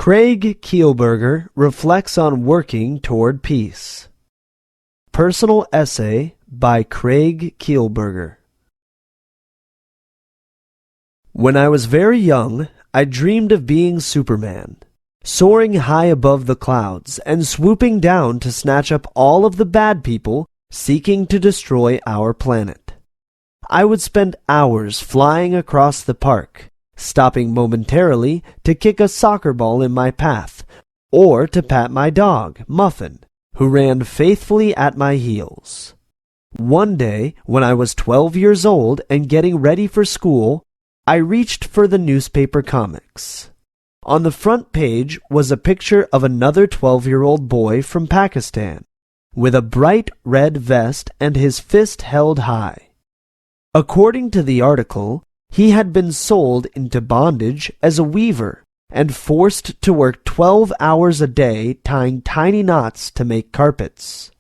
Craig Kielburger reflects on working toward peace. Personal essay by Craig Kielburger. When I was very young, I dreamed of being Superman, soaring high above the clouds and swooping down to snatch up all of the bad people seeking to destroy our planet. I would spend hours flying across the park, stopping momentarily to kick a soccer ball in my path, or to pat my dog, Muffin, who ran faithfully at my heels. One day, when I was 12 years old and getting ready for school, I reached for the newspaper comics. On the front page was a picture of another 12-year-old boy from Pakistan, with a bright red vest and his fist held high. According to the article, he had been sold into bondage as a weaver and forced to work 12 hours a day tying tiny knots to make carpets.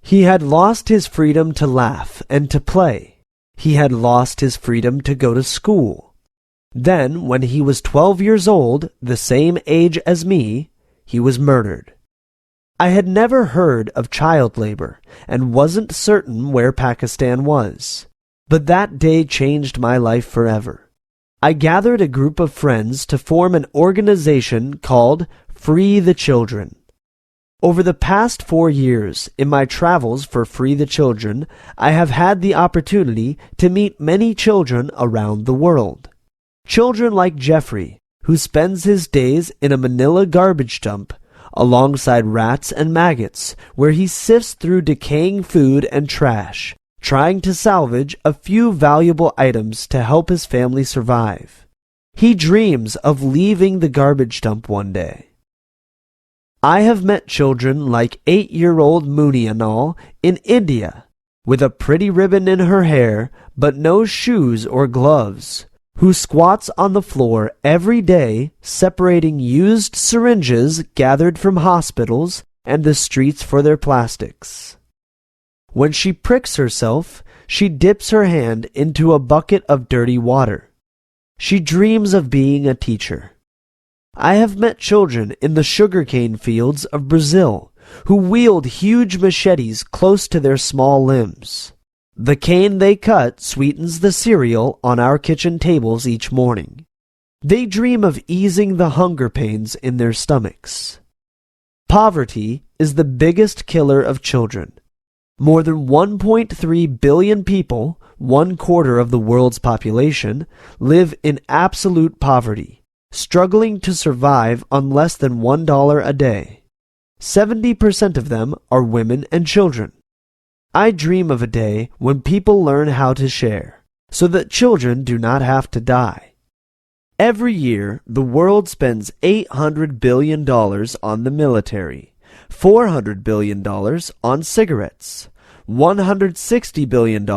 He had lost his freedom to laugh and to play. He had lost his freedom to go to school. Then, when he was 12 years old, the same age as me, he was murdered. I had never heard of child labor and wasn't certain where Pakistan was. But that day changed my life forever. I gathered a group of friends to form an organization called Free the Children. Over the past 4 years, in my travels for Free the Children, I have had the opportunity to meet many children around the world. Children like Jeffrey, who spends his days in a Manila garbage dump, alongside rats and maggots, where he sifts through decaying food and trash, trying to salvage a few valuable items to help his family survive. He dreams of leaving the garbage dump one day. I have met children like 8-year-old Mooney Anal in India, with a pretty ribbon in her hair but no shoes or gloves, who squats on the floor every day separating used syringes gathered from hospitals and the streets for their plastics. When she pricks herself, she dips her hand into a bucket of dirty water. She dreams of being a teacher. I have met children in the sugarcane fields of Brazil who wield huge machetes close to their small limbs. The cane they cut sweetens the cereal on our kitchen tables each morning. They dream of easing the hunger pains in their stomachs. Poverty is the biggest killer of children. More than 1.3 billion people, 1/4 of the world's population, live in absolute poverty, struggling to survive on less than $1 a day. 70% of them are women and children. I dream of a day when people learn how to share, so that children do not have to die. Every year, the world spends $800 billion on the military, $400 billion on cigarettes, $160 billion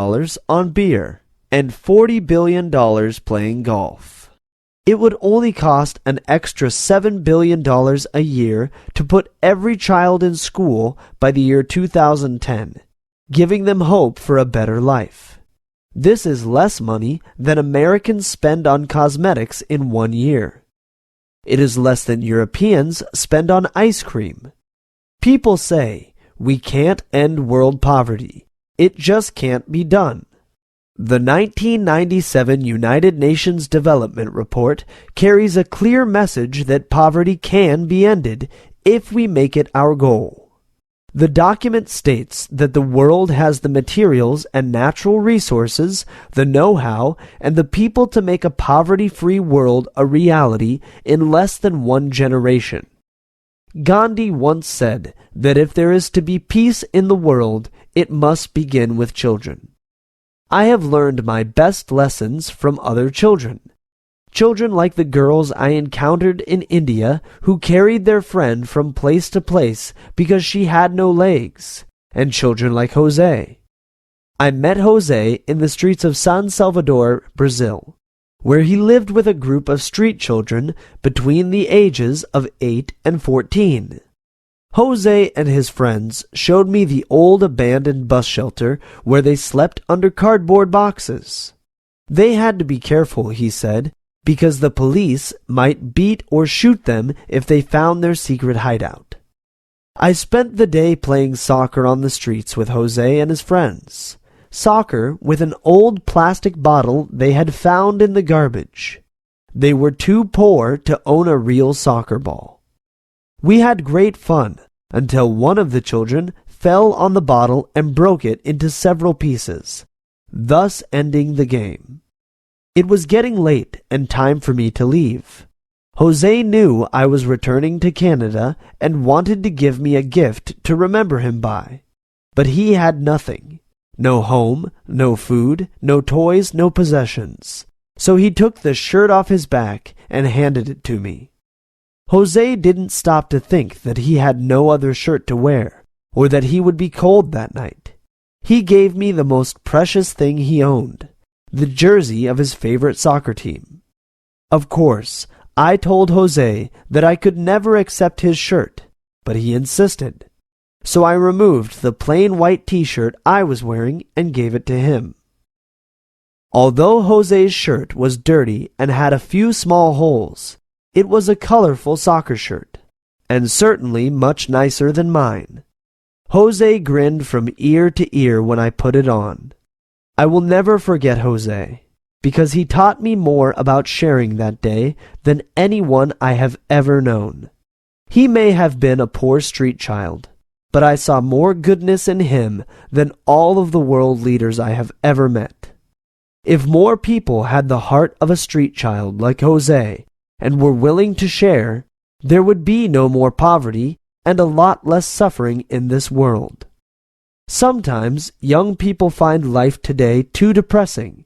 on beer, and $40 billion playing golf. It would only cost an extra $7 billion a year to put every child in school by the year 2010, giving them hope for a better life. This is less money than Americans spend on cosmetics in 1 year. It is less than Europeans spend on ice cream. People say, we can't end world poverty. It just can't be done. The 1997 United Nations Development Report carries a clear message that poverty can be ended if we make it our goal. The document states that the world has the materials and natural resources, the know-how, and the people to make a poverty-free world a reality in less than 1 generation. Gandhi once said that if there is to be peace in the world, it must begin with children. I have learned my best lessons from other children. Children like the girls I encountered in India who carried their friend from place to place because she had no legs, and children like Jose. I met Jose in the streets of San Salvador, Brazil, where he lived with a group of street children between the ages of 8 and 14. Jose and his friends showed me the old abandoned bus shelter where they slept under cardboard boxes. They had to be careful, he said, because the police might beat or shoot them if they found their secret hideout. I spent the day playing soccer on the streets with Jose and his friends. Soccer with an old plastic bottle they had found in the garbage. They were too poor to own a real soccer ball. We had great fun until one of the children fell on the bottle and broke it into several pieces, thus ending the game. It was getting late and time for me to leave. Jose knew I was returning to Canada and wanted to give me a gift to remember him by. But he had nothing. No home, no food, no toys, no possessions. So he took the shirt off his back and handed it to me. Jose didn't stop to think that he had no other shirt to wear, or that he would be cold that night. He gave me the most precious thing he owned, the jersey of his favorite soccer team. Of course, I told Jose that I could never accept his shirt, but he insisted. So I removed the plain white t-shirt I was wearing and gave it to him. Although Jose's shirt was dirty and had a few small holes, it was a colorful soccer shirt, and certainly much nicer than mine. Jose grinned from ear to ear when I put it on. I will never forget Jose, because he taught me more about sharing that day than anyone I have ever known. He may have been a poor street child, but I saw more goodness in him than all of the world leaders I have ever met. If more people had the heart of a street child like Jose and were willing to share, there would be no more poverty and a lot less suffering in this world. Sometimes young people find life today too depressing.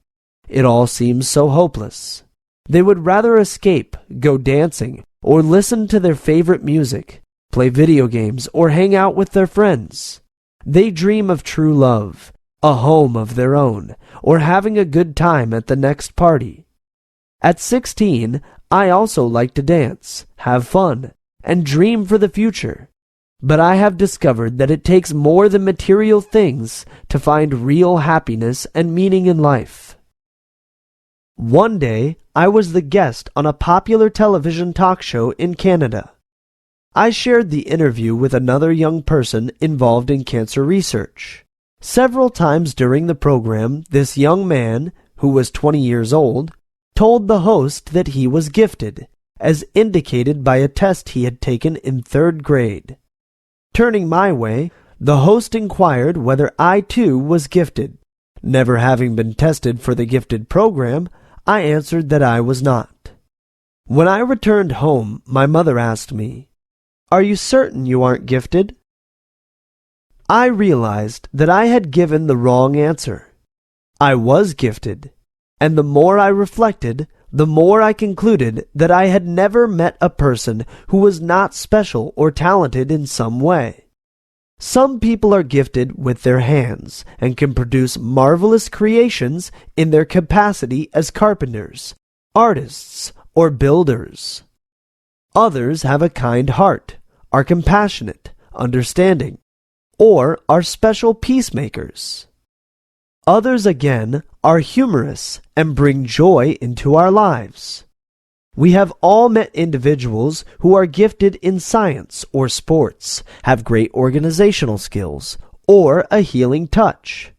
It all seems so hopeless. They would rather escape, go dancing, or listen to their favorite music, play video games, or hang out with their friends. They dream of true love, a home of their own, or having a good time at the next party. At 16, I also like to dance, have fun, and dream for the future. But I have discovered that it takes more than material things to find real happiness and meaning in life. One day, I was the guest on a popular television talk show in Canada. I shared the interview with another young person involved in cancer research. Several times during the program, this young man, who was 20 years old, told the host that he was gifted, as indicated by a test he had taken in 3rd grade. Turning my way, the host inquired whether I too was gifted. Never having been tested for the gifted program, I answered that I was not. When I returned home, my mother asked me, "Are you certain you aren't gifted?" I realized that I had given the wrong answer. I was gifted, and the more I reflected, the more I concluded that I had never met a person who was not special or talented in some way. Some people are gifted with their hands and can produce marvelous creations in their capacity as carpenters, artists, or builders. Others have a kind heart, are compassionate, understanding, or are special peacemakers. Others again are humorous and bring joy into our lives. We have all met individuals who are gifted in science or sports, have great organizational skills, or a healing touch.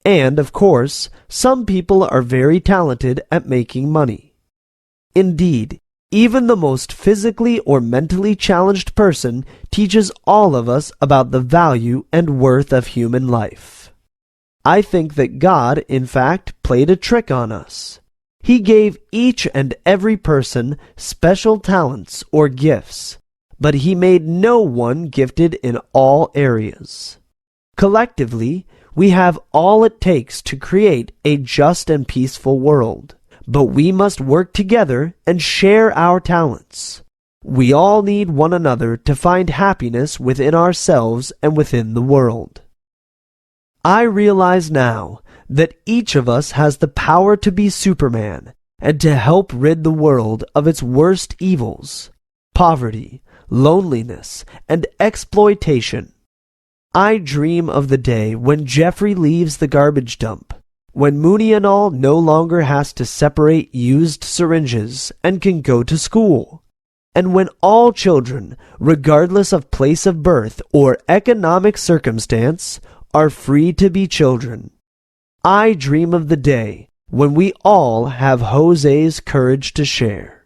And, of course, some people are very talented at making money. Indeed, even the most physically or mentally challenged person teaches all of us about the value and worth of human life. I think that God, in fact, played a trick on us. He gave each and every person special talents or gifts, but He made no one gifted in all areas. Collectively, we have all it takes to create a just and peaceful world, but we must work together and share our talents. We all need one another to find happiness within ourselves and within the world. I realize now that each of us has the power to be Superman and to help rid the world of its worst evils, poverty, loneliness, and exploitation. I dream of the day when Jeffrey leaves the garbage dump, when Mooney and all no longer has to separate used syringes and can go to school, and when all children, regardless of place of birth or economic circumstance, are free to be children. I dream of the day when we all have Jose's courage to share.